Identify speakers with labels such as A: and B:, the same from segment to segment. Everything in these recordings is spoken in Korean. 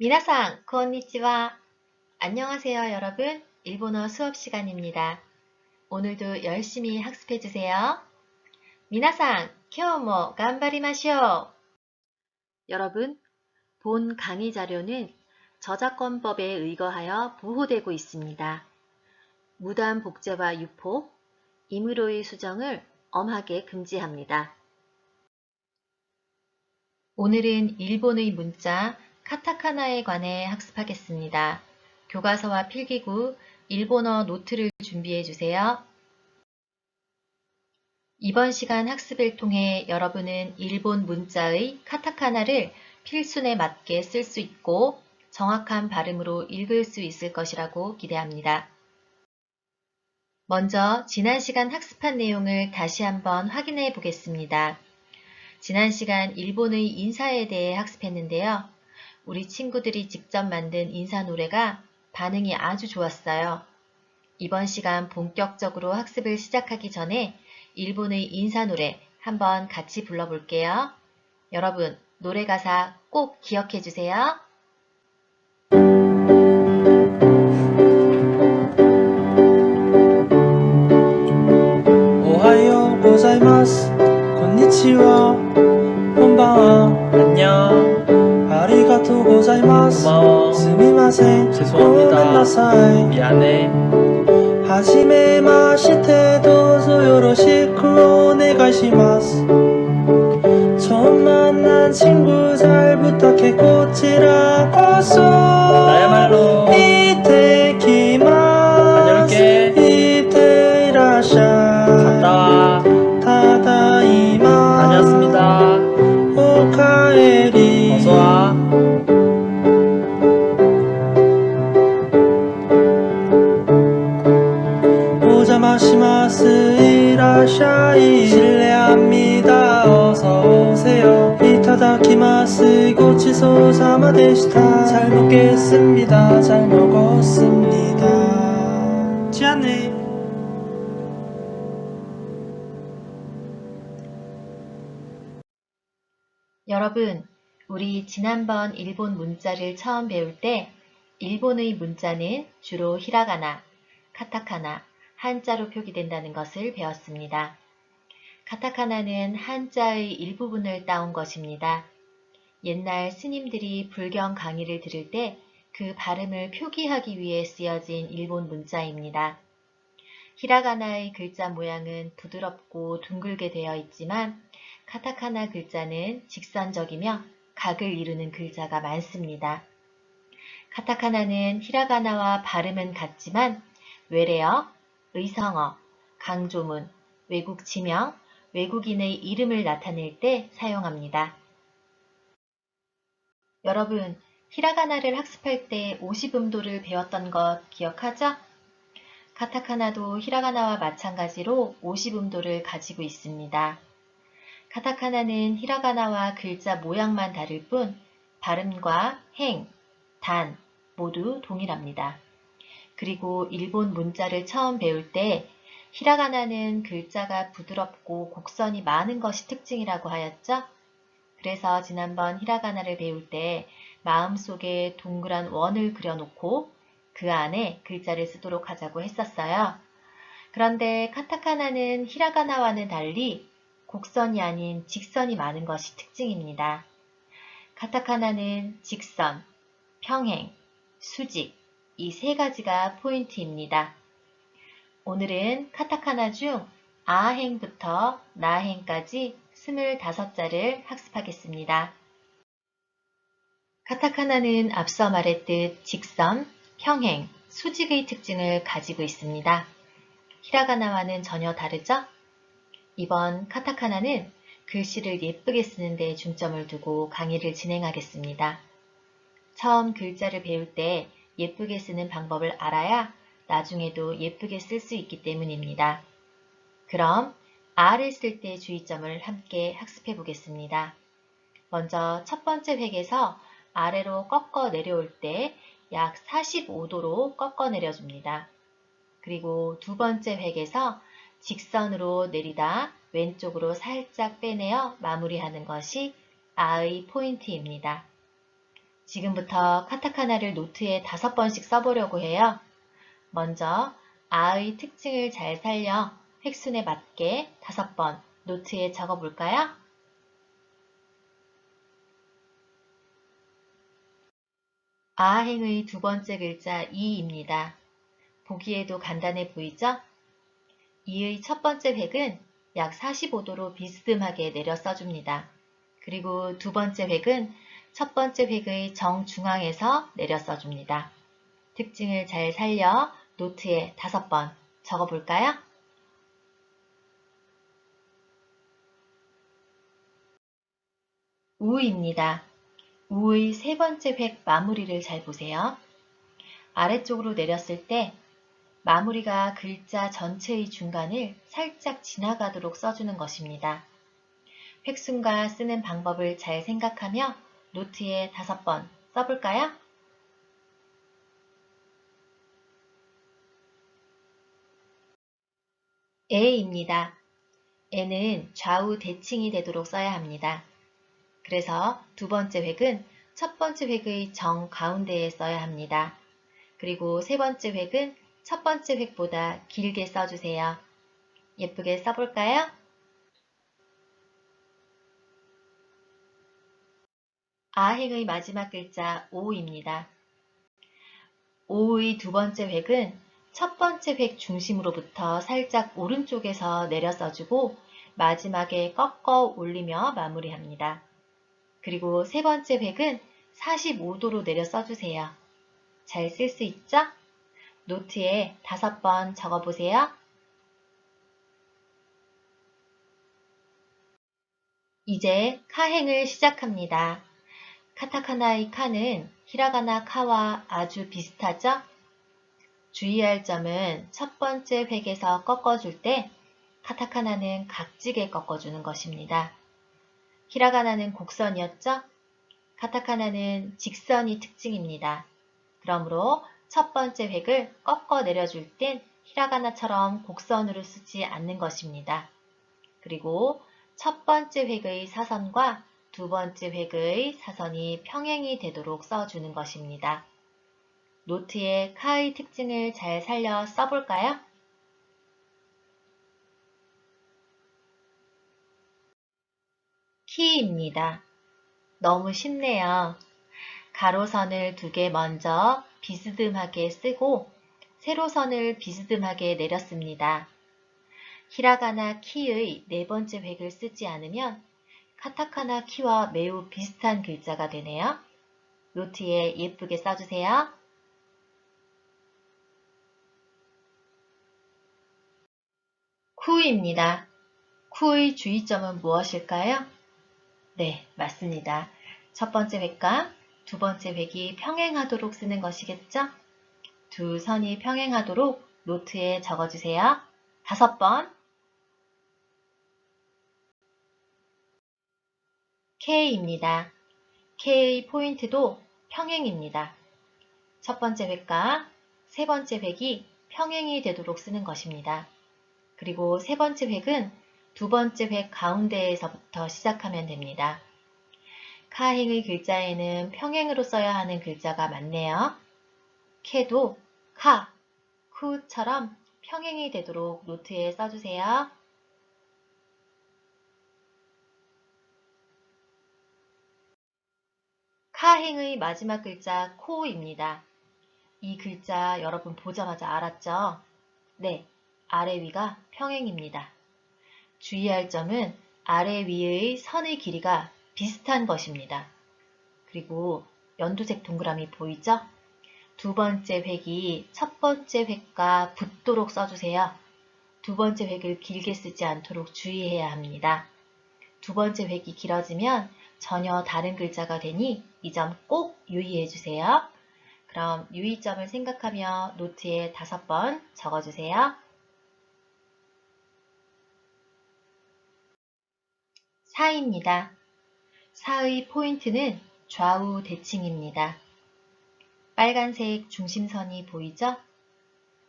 A: 미나상, konnichiwa. 안녕하세요, 여러분. 일본어 수업 시간입니다. 오늘도 열심히 학습해 주세요. 미나상, 今日も 頑張りましょう. 여러분, 본 강의 자료는 저작권법에 의거하여 보호되고 있습니다. 무단 복제와 유포, 임의로의 수정을 엄하게 금지합니다. 오늘은 일본의 문자 카타카나에 관해 학습하겠습니다. 교과서와 필기구, 일본어 노트를 준비해 주세요. 이번 시간 학습을 통해 여러분은 일본 문자의 카타카나를 필순에 맞게 쓸 수 있고 정확한 발음으로 읽을 수 있을 것이라고 기대합니다. 먼저 지난 시간 학습한 내용을 다시 한번 확인해 보겠습니다. 지난 시간 일본의 인사에 대해 학습했는데요. 우리 친구들이 직접 만든 인사 노래가 반응이 아주 좋았어요. 이번 시간 본격적으로 학습을 시작하기 전에 일본의 인사 노래 한번 같이 불러볼게요. 여러분, 노래 가사 꼭 기억해 주세요.
B: おはようございます。こんにちは。こんばんは。
C: 안녕.
B: ありがとうございます。
C: 고마워.
B: すみません。 ごめんな
C: 죄송합니다.
B: さい。
C: 미안해.
B: はじめまして。どうぞよろしくお願いします。 처음 만난 친구 잘 부탁해. こちらこそ
C: 나야말로.
B: いってきます。
C: 다녀올게.
B: いっていらっしゃい。
C: 갔다 와.
B: ただいま
C: 다녔습니다.
B: おかえり
C: 어서 와.
B: お邪魔します。いらっしゃい。 실례합니다. 어서 오세요. いただきます。ごちそうさまでした. 잘 먹겠습니다. 잘 먹었습니다. 지안해.
A: 여러분, 우리 지난번 일본 문자를 처음 배울 때 일본의 문자는 주로 히라가나, 카타카나, 한자로 표기된다는 것을 배웠습니다. 카타카나는 한자의 일부분을 따온 것입니다. 옛날 스님들이 불경 강의를 들을 때 그 발음을 표기하기 위해 쓰여진 일본 문자입니다. 히라가나의 글자 모양은 부드럽고 둥글게 되어 있지만 카타카나 글자는 직선적이며 각을 이루는 글자가 많습니다. 카타카나는 히라가나와 발음은 같지만 외래어, 의성어, 강조문, 외국 지명, 외국인의 이름을 나타낼 때 사용합니다. 여러분, 히라가나를 학습할 때 50음도를 배웠던 것 기억하죠? 카타카나도 히라가나와 마찬가지로 50음도를 가지고 있습니다. 카타카나는 히라가나와 글자 모양만 다를 뿐 발음과 행, 단 모두 동일합니다. 그리고 일본 문자를 처음 배울 때 히라가나는 글자가 부드럽고 곡선이 많은 것이 특징이라고 하였죠? 그래서 지난번 히라가나를 배울 때 마음속에 동그란 원을 그려놓고 그 안에 글자를 쓰도록 하자고 했었어요. 그런데 카타카나는 히라가나와는 달리 곡선이 아닌 직선이 많은 것이 특징입니다. 카타카나는 직선, 평행, 수직 이 세 가지가 포인트입니다. 오늘은 카타카나 중 아행부터 나행까지 25자를 학습하겠습니다. 카타카나는 앞서 말했듯 직선, 평행, 수직의 특징을 가지고 있습니다. 히라가나와는 전혀 다르죠? 이번 카타카나는 글씨를 예쁘게 쓰는 데 중점을 두고 강의를 진행하겠습니다. 처음 글자를 배울 때 예쁘게 쓰는 방법을 알아야 나중에도 예쁘게 쓸 수 있기 때문입니다. 그럼 R을 쓸 때 주의점을 함께 학습해 보겠습니다. 먼저 첫 번째 획에서 아래로 꺾어 내려올 때 약 45도로 꺾어 내려줍니다. 그리고 두 번째 획에서 직선으로 내리다 왼쪽으로 살짝 빼내어 마무리하는 것이 아의 포인트입니다. 지금부터 카타카나를 노트에 5번씩 써보려고 해요. 먼저 아의 특징을 잘 살려 획순에 맞게 5번 노트에 적어볼까요? 아행의 두 번째 글자 이입니다. 보기에도 간단해 보이죠? 이의 첫 번째 획은 약 45도로 비스듬하게 내려 써줍니다. 그리고 두 번째 획은 첫 번째 획의 정중앙에서 내려 써줍니다. 특징을 잘 살려 노트에 5번 적어볼까요? 우입니다. 우의 세 번째 획 마무리를 잘 보세요. 아래쪽으로 내렸을 때 마무리가 글자 전체의 중간을 살짝 지나가도록 써주는 것입니다. 획순과 쓰는 방법을 잘 생각하며 노트에 5번 써볼까요? 에입니다. 에는 좌우 대칭이 되도록 써야 합니다. 그래서 두 번째 획은 첫 번째 획의 정 가운데에 써야 합니다. 그리고 세 번째 획은 첫 번째 획보다 길게 써주세요. 예쁘게 써볼까요? 아행의 마지막 글자 오입니다. 오의 두 번째 획은 첫 번째 획 중심으로부터 살짝 오른쪽에서 내려 써주고 마지막에 꺾어 올리며 마무리합니다. 그리고 세 번째 획은 45도로 내려 써주세요. 잘 쓸 수 있죠? 노트에 5번 적어보세요. 이제 카행을 시작합니다. 카타카나의 카는 히라가나 카와 아주 비슷하죠? 주의할 점은 첫 번째 획에서 꺾어줄 때 카타카나는 각지게 꺾어주는 것입니다. 히라가나는 곡선이었죠? 카타카나는 직선이 특징입니다. 그러므로 첫 번째 획을 꺾어 내려줄 땐 히라가나처럼 곡선으로 쓰지 않는 것입니다. 그리고 첫 번째 획의 사선과 두 번째 획의 사선이 평행이 되도록 써주는 것입니다. 노트에 카의 특징을 잘 살려 써볼까요? 키입니다. 너무 쉽네요. 가로선을 2개 먼저 비스듬하게 쓰고 세로선을 비스듬하게 내렸습니다. 히라가나 키의 네 번째 획을 쓰지 않으면 카타카나 키와 매우 비슷한 글자가 되네요. 노트에 예쁘게 써주세요. 쿠입니다. 쿠의 주의점은 무엇일까요? 네, 맞습니다. 첫 번째 획과 두 번째 획이 평행하도록 쓰는 것이겠죠? 두 선이 평행하도록 노트에 적어주세요. 5번. K입니다. K의 포인트도 평행입니다. 첫 번째 획과 세 번째 획이 평행이 되도록 쓰는 것입니다. 그리고 세 번째 획은 두 번째 획 가운데에서부터 시작하면 됩니다. 카행의 글자에는 평행으로 써야 하는 글자가 많네요. 캐도 카, 쿠처럼 평행이 되도록 노트에 써주세요. 카행의 마지막 글자 코입니다. 이 글자 여러분 보자마자 알았죠? 네, 아래 위가 평행입니다. 주의할 점은 아래 위의 선의 길이가 비슷한 것입니다. 그리고 연두색 동그라미 보이죠? 두 번째 획이 첫 번째 획과 붙도록 써주세요. 두 번째 획을 길게 쓰지 않도록 주의해야 합니다. 두 번째 획이 길어지면 전혀 다른 글자가 되니 이 점 꼭 유의해 주세요. 그럼 유의점을 생각하며 노트에 5번 적어주세요. 4입니다. 4의 포인트는 좌우 대칭입니다. 빨간색 중심선이 보이죠?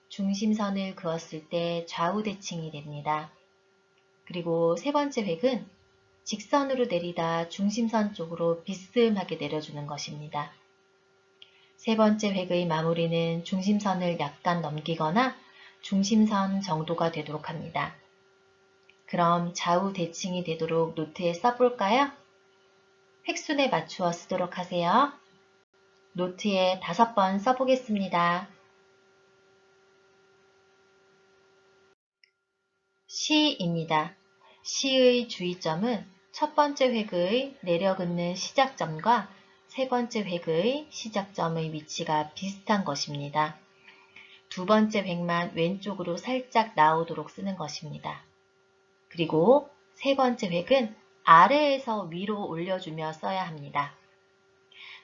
A: 중심선을 그었을 때 좌우 대칭이 됩니다. 그리고 세 번째 획은 직선으로 내리다 중심선 쪽으로 비스듬하게 내려주는 것입니다. 세 번째 획의 마무리는 중심선을 약간 넘기거나 중심선 정도가 되도록 합니다. 그럼 좌우 대칭이 되도록 노트에 써볼까요? 획순에 맞추어 쓰도록 하세요. 노트에 5번 써보겠습니다. 시입니다. 시의 주의점은 첫 번째 획의 내려긋는 시작점과 세 번째 획의 시작점의 위치가 비슷한 것입니다. 두 번째 획만 왼쪽으로 살짝 나오도록 쓰는 것입니다. 그리고 세 번째 획은 아래에서 위로 올려주며 써야 합니다.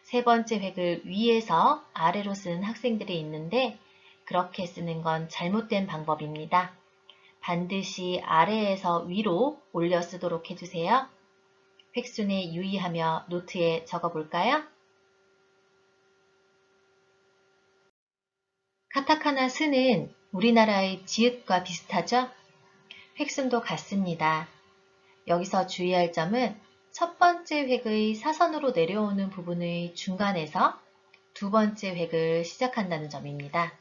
A: 세 번째 획을 위에서 아래로 쓰는 학생들이 있는데 그렇게 쓰는 건 잘못된 방법입니다. 반드시 아래에서 위로 올려 쓰도록 해주세요. 획순에 유의하며 노트에 적어볼까요? 카타카나 스는 우리나라의 지읒과 비슷하죠? 획순도 같습니다. 여기서 주의할 점은 첫 번째 획의 사선으로 내려오는 부분의 중간에서 두 번째 획을 시작한다는 점입니다.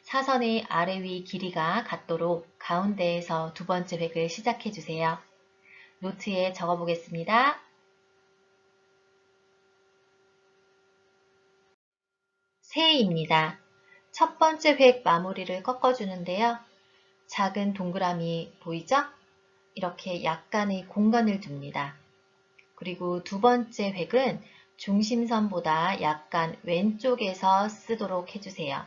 A: 사선의 아래 위 길이가 같도록 가운데에서 두 번째 획을 시작해 주세요. 노트에 적어보겠습니다. 세입니다. 첫 번째 획 마무리를 꺾어주는데요. 작은 동그라미 보이죠? 이렇게 약간의 공간을 둡니다. 그리고 두 번째 획은 중심선보다 약간 왼쪽에서 쓰도록 해주세요.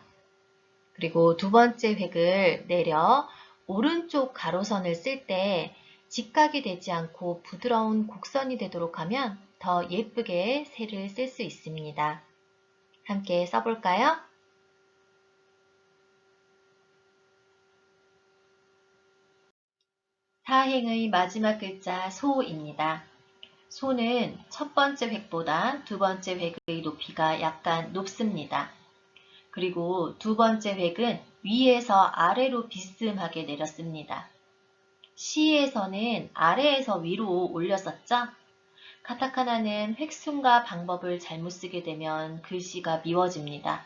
A: 그리고 두 번째 획을 내려 오른쪽 가로선을 쓸 때 직각이 되지 않고 부드러운 곡선이 되도록 하면 더 예쁘게 새를 쓸 수 있습니다. 함께 써볼까요? 사행의 마지막 글자 소입니다. 소는 첫 번째 획보다 두 번째 획의 높이가 약간 높습니다. 그리고 두 번째 획은 위에서 아래로 비스듬하게 내렸습니다. 시에서는 아래에서 위로 올렸었죠? 카타카나는 획순과 방법을 잘못 쓰게 되면 글씨가 미워집니다.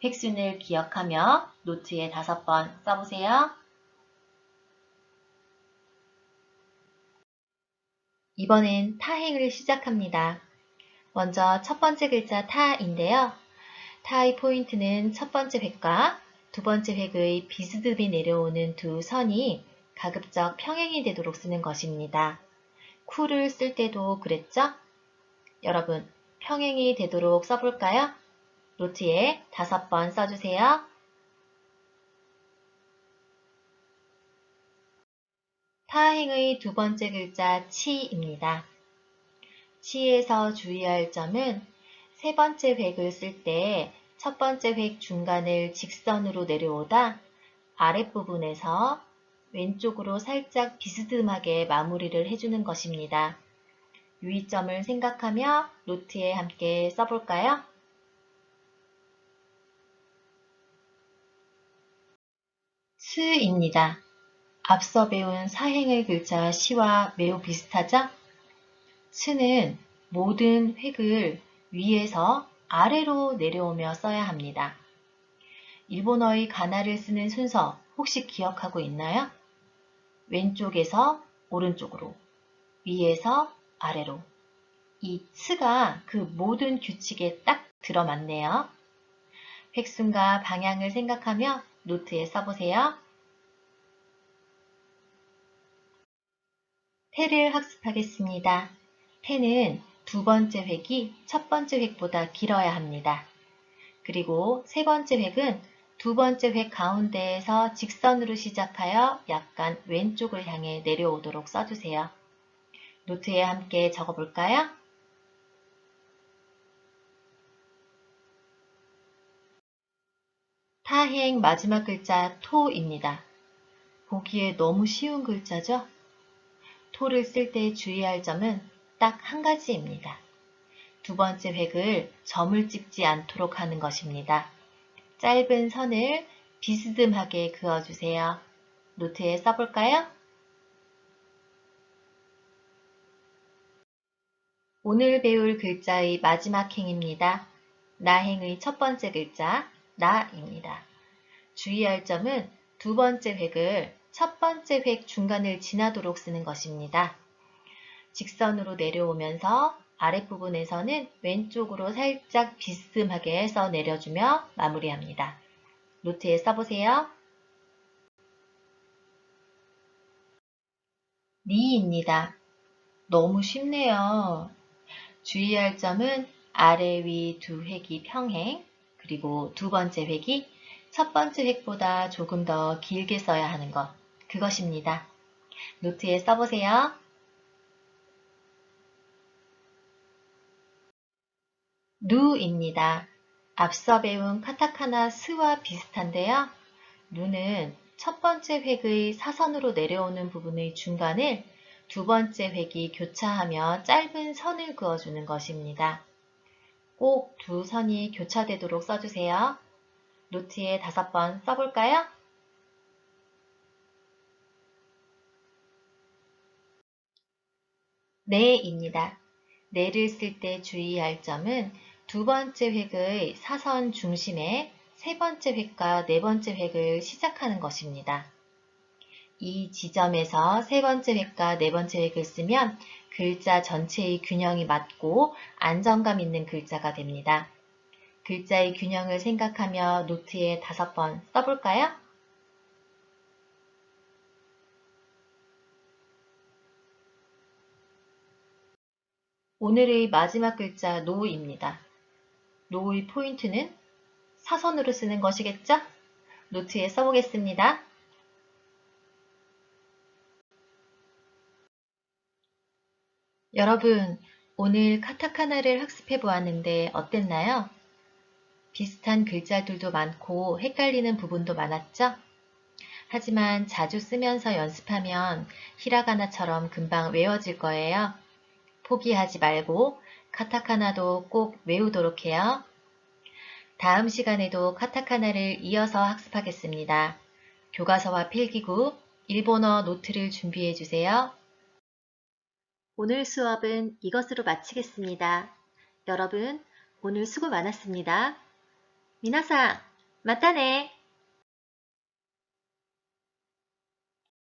A: 획순을 기억하며 노트에 5번 써보세요. 이번엔 타행을 시작합니다. 먼저 첫 번째 글자 타인데요. 타의 포인트는 첫 번째 획과 두 번째 획의 비스듬히 내려오는 두 선이 가급적 평행이 되도록 쓰는 것입니다. 쿠를 쓸 때도 그랬죠? 여러분, 평행이 되도록 써볼까요? 노트에 5번 써주세요. 타행의 두 번째 글자 치입니다. 치에서 주의할 점은 세 번째 획을 쓸 때 첫 번째 획 중간을 직선으로 내려오다 아랫부분에서 왼쪽으로 살짝 비스듬하게 마무리를 해주는 것입니다. 유의점을 생각하며 노트에 함께 써볼까요? 스입니다. 앞서 배운 사행의 글자 시와 매우 비슷하죠? 스는 모든 획을 위에서 아래로 내려오며 써야 합니다. 일본어의 가나를 쓰는 순서 혹시 기억하고 있나요? 왼쪽에서 오른쪽으로, 위에서 아래로. 이 스가 그 모든 규칙에 딱 들어맞네요. 획순과 방향을 생각하며 노트에 써보세요. 태를 학습하겠습니다. 태는 두 번째 획이 첫 번째 획보다 길어야 합니다. 그리고 세 번째 획은 두 번째 획 가운데에서 직선으로 시작하여 약간 왼쪽을 향해 내려오도록 써주세요. 노트에 함께 적어볼까요? 타행 마지막 글자 토입니다. 보기에 너무 쉬운 글자죠? 토를 쓸 때 주의할 점은 딱 한 가지입니다. 두 번째 획을 점을 찍지 않도록 하는 것입니다. 짧은 선을 비스듬하게 그어주세요. 노트에 써볼까요? 오늘 배울 글자의 마지막 행입니다. 나행의 첫 번째 글자 나입니다. 주의할 점은 두 번째 획을 첫 번째 획 중간을 지나도록 쓰는 것입니다. 직선으로 내려오면서 아랫부분에서는 왼쪽으로 살짝 비스듬하게 써 내려주며 마무리합니다. 노트에 써보세요. 니입니다. 너무 쉽네요. 주의할 점은 아래 위 두 획이 평행, 그리고 두 번째 획이 첫 번째 획보다 조금 더 길게 써야 하는 것, 그것입니다. 노트에 써보세요. 누입니다. 앞서 배운 카타카나 스와 비슷한데요. 누는 첫 번째 획의 사선으로 내려오는 부분의 중간을 두 번째 획이 교차하며 짧은 선을 그어주는 것입니다. 꼭 두 선이 교차되도록 써주세요. 노트에 5번 써볼까요? 네입니다. 네를 쓸 때 주의할 점은 두 번째 획의 사선 중심에 세 번째 획과 네 번째 획을 시작하는 것입니다. 이 지점에서 세 번째 획과 네 번째 획을 쓰면 글자 전체의 균형이 맞고 안정감 있는 글자가 됩니다. 글자의 균형을 생각하며 노트에 5번 써볼까요? 오늘의 마지막 글자 노입니다. 노의 포인트는 사선으로 쓰는 것이겠죠? 노트에 써보겠습니다. 여러분, 오늘 카타카나를 학습해 보았는데 어땠나요? 비슷한 글자들도 많고 헷갈리는 부분도 많았죠? 하지만 자주 쓰면서 연습하면 히라가나처럼 금방 외워질 거예요. 포기하지 말고 카타카나도 꼭 외우도록 해요. 다음 시간에도 카타카나를 이어서 학습하겠습니다. 교과서와 필기구, 일본어 노트를 준비해 주세요. 오늘 수업은 이것으로 마치겠습니다. 여러분, 오늘 수고 많았습니다. 미나상, 마타네!